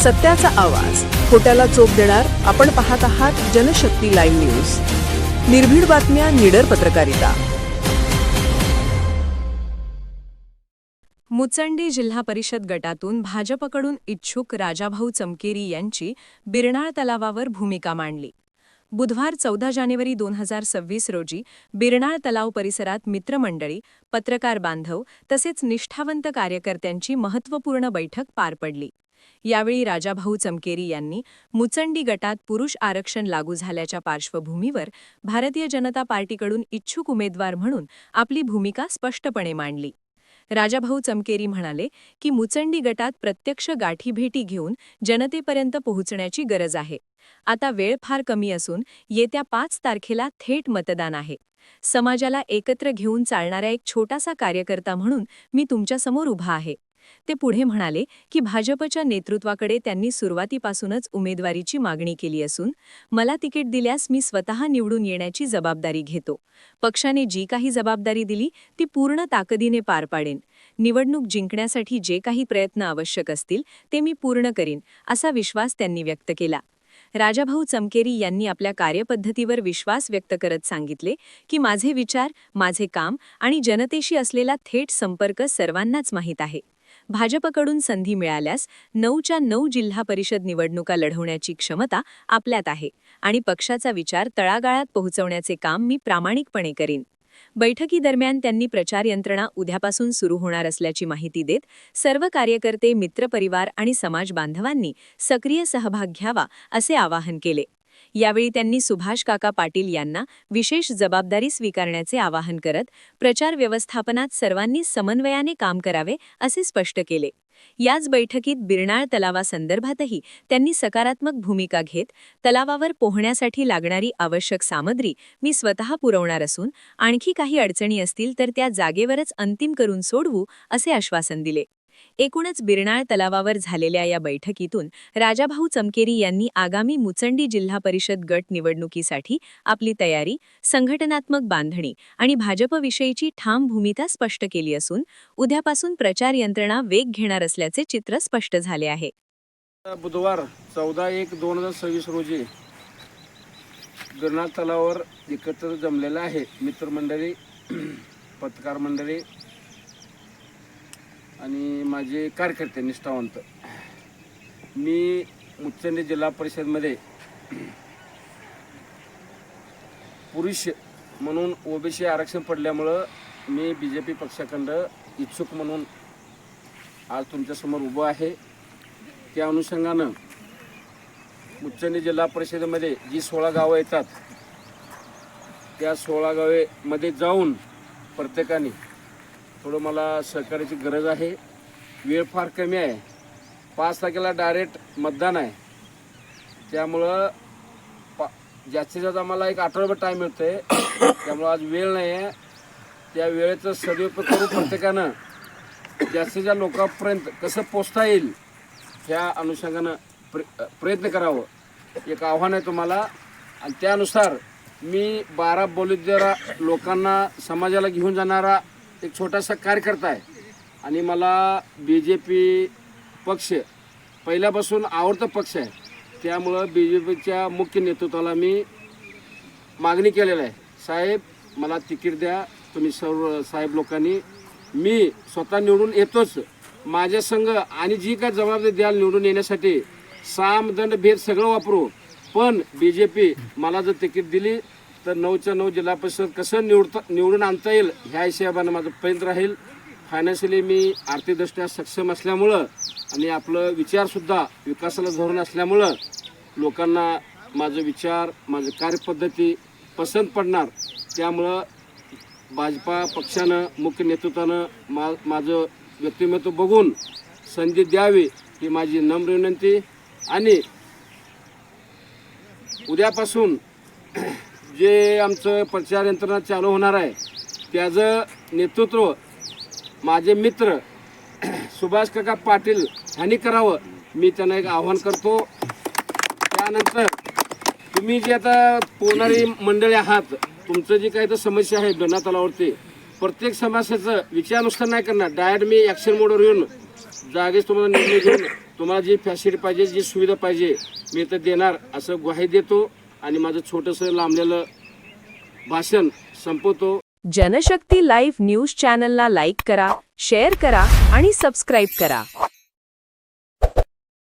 सत्याचा आवाज, खोट्याला चोप देणार. आपण पाहत आहात जनशक्ती लाईव्ह न्यूज. निर्भीड बातम्या, निडर पत्रकारिता. मुचंडी जिल्हा परिषद गटातून भाजपकडून इच्छुक राजाभाऊ चमकेरी यांची बिरनाळ तलावावर भूमिका मांडली. बुधवार 14 जानेवारी 2026 रोजी बिरनाळ तलाव परिसरात मित्रमंडळी, पत्रकार बांधव तसेच निष्ठावंत कार्यकर्त्यांची महत्त्वपूर्ण बैठक पार पडली. यावेळी राजाभाऊ चमकेरी यांनी मुचंडी गटात पुरुष आरक्षण लागू झाल्याच्या पार्श्वभूमीवर भारतीय जनता पार्टीकडून इच्छुक उमेदवार म्हणून आपली भूमिका स्पष्टपणे मांडली. राजाभाऊ चमकेरी म्हणाले की मुचंडी गटात प्रत्यक्ष गाठीभेटी घेऊन जनतेपर्यंत पोहोचण्याची गरज आहे. आता वेळ फार कमी असून येत्या 5 तारखेला थेट मतदान आहे. समाजाला एकत्र घेऊन चालणारा एक छोटासा कार्यकर्ता म्हणून मी तुमच्यासमोर उभा आहे. ते पुढे म्हणाले की भाजपच्या नेतृत्वाकडे त्यांनी सुरुवातीपासूनच उमेदवारीची मागणी केली असून मला तिकीट दिल्यास मी स्वतः निवडून येण्याची जबाबदारी घेतो. पक्षाने जी काही जबाबदारी दिली ती पूर्ण ताकदीने पार पाडेन. निवडणूक जिंकण्यासाठी जे काही प्रयत्न आवश्यक असतील ते मी पूर्ण करीन, असा विश्वास त्यांनी व्यक्त केला. राजाभाऊ चमकेरी यांनी आपल्या कार्यपद्धतीवर विश्वास व्यक्त करत सांगितले की माझे विचार, माझे काम आणि जनतेशी असलेला थेट संपर्क सर्वांनाच माहीत आहे. भाजपकडून संधी मिळाल्यास 9च्या 9 जिल्हा परिषद निवडणुका लढवण्याची क्षमता आपल्यात आहे आणि पक्षाचा विचार तळागाळात पोहोचवण्याचे काम मी प्रामाणिकपणे करीन. बैठकीदरम्यान त्यांनी प्रचार यंत्रणा उद्यापासून सुरू होणार असल्याची माहिती देत सर्व कार्यकर्ते, मित्रपरिवार आणि समाज बांधवांनी सक्रिय सहभाग घ्यावा असे आवाहन केले. यावेळी त्यांनी सुभाष काका पाटील यांना विशेष जबाबदारी स्वीकारण्याचे आवाहन करत प्रचार व्यवस्थापनात सर्वांनी समन्वयाने काम करावे असे स्पष्ट केले. याच बैठकीत बिरनाळ तलावासंदर्भातही त्यांनी सकारात्मक भूमिका घेत तलावावर पोहण्यासाठी लागणारी आवश्यक सामग्री मी स्वतः पुरवणार असून आणखी काही अडचणी असतील तर त्या जागेवरच अंतिम करून सोडवू असे आश्वासन दिले. एकूणच बिरनाळ तलावावर झालेल्या या बैठकीतून राजाभाऊ चमकेरी यांनी आगामी मुचंडी जिल्हा परिषद गट निवडणुकीसाठी आपली तयारी, संघटनात्मक बांधणी आणि भाजपविषयीची ठाम भूमिका स्पष्ट केली असून उद्यापासून प्रचार यंत्रणा वेग घेणार असल्याचे चित्र स्पष्ट झाले आहे. बुधवार 14/1/2026 रोजी बिरनाळ तलावावर एकत्र जमलेलं आहे मित्रमंडळी, पत्रकार मंडळी आणि माझे कार्यकर्ते निष्ठावंत. मी मुचंडी जिल्हा परिषदमध्ये पुरुष म्हणून ओबीसी आरक्षण पडल्यामुळं मी BJP पक्षाकडं इच्छुक म्हणून आज तुमच्यासमोर उभं आहे. त्या अनुषंगानं मुचंडी जिल्हा परिषदेमध्ये जी 16 गावं येतात त्या 16 गावेमध्ये जाऊन प्रत्येकाने थोडं मला सहकार्याची गरज आहे. वेळ फार कमी आहे. 5 तारखेला डायरेक्ट मतदान आहे. त्यामुळं जास्तीत जास्त आम्हाला एक आठवडाभर टाईम मिळतो आहे. त्यामुळं आज वेळ नाही आहे. त्या वेळेचा सदुपयोग करून प्रत्येकानं जास्तीच्या लोकांपर्यंत कसं पोचता येईल ह्या अनुषंगानं प्रयत्न करावं, एक आव्हान आहे तुम्हाला. आणि त्यानुसार मी 12 बोलीदार लोकांना, समाजाला घेऊन जाणारा एक छोटासा कार्यकर्ता आहे आणि मला BJP पक्ष पहिल्यापासून आवडता पक्ष आहे. त्यामुळं BJPच्या मुख्य नेतृत्वाला मी मागणी केलेलं आहे, साहेब मला तिकीट द्या. तुम्ही सर्व साहेब लोकांनी, मी स्वतः निवडून येतोच. माझ्या संघ आणि जी काय जबाबदारी द्याल निवडून येण्यासाठी साम, दंड, भेद सगळं वापरू. पण BJP मला जर तिकीट दिली तर 9च्या 9 जिल्हा परिषद कसं निवडून आणता येईल ह्या हिशोबानं माझं प्रयत्न राहील. फायनान्शियली मी आर्थिकदृष्ट्या सक्षम असल्यामुळं आणि आपलं विचारसुद्धा विकासाला धोरण असल्यामुळं लोकांना माझं विचार, माझं कार्यपद्धती पसंत पडणार. त्यामुळं भाजपा पक्षानं, मुख्य नेतृत्वानं माझं व्यक्तिमत्व बघून संधी द्यावी ही माझी नम्र विनंती. आणि उद्यापासून जे आमचं प्रचार यंत्रणा चालू होणार आहे त्याचं नेतृत्व माझे मित्र सुभाष काका पाटील यांनी करावं, मी त्यांना एक आव्हान करतो. त्यानंतर तुम्ही जे आता पोहणारी मंडळी आहात, तुमचं जी काही तर समस्या आहे बिरनाळ तलावावरती, प्रत्येक समस्येचं विचार नुसतं नाही करणार, डायरेक्ट मी ॲक्शन मोडवर येऊन जागेच तुम्हाला निर्णय घेऊन तुम्हाला जी फॅसिलिटी पाहिजे, जी सुविधा पाहिजे मी इथं देणार असं ग्वाही देतो आणि माझं छोटंसं लांबलेलं भाषण संपवतो. जनशक्ती लाईव्ह न्यूज चॅनलला लाईक करा, शेअर करा आणि सबस्क्राईब करा.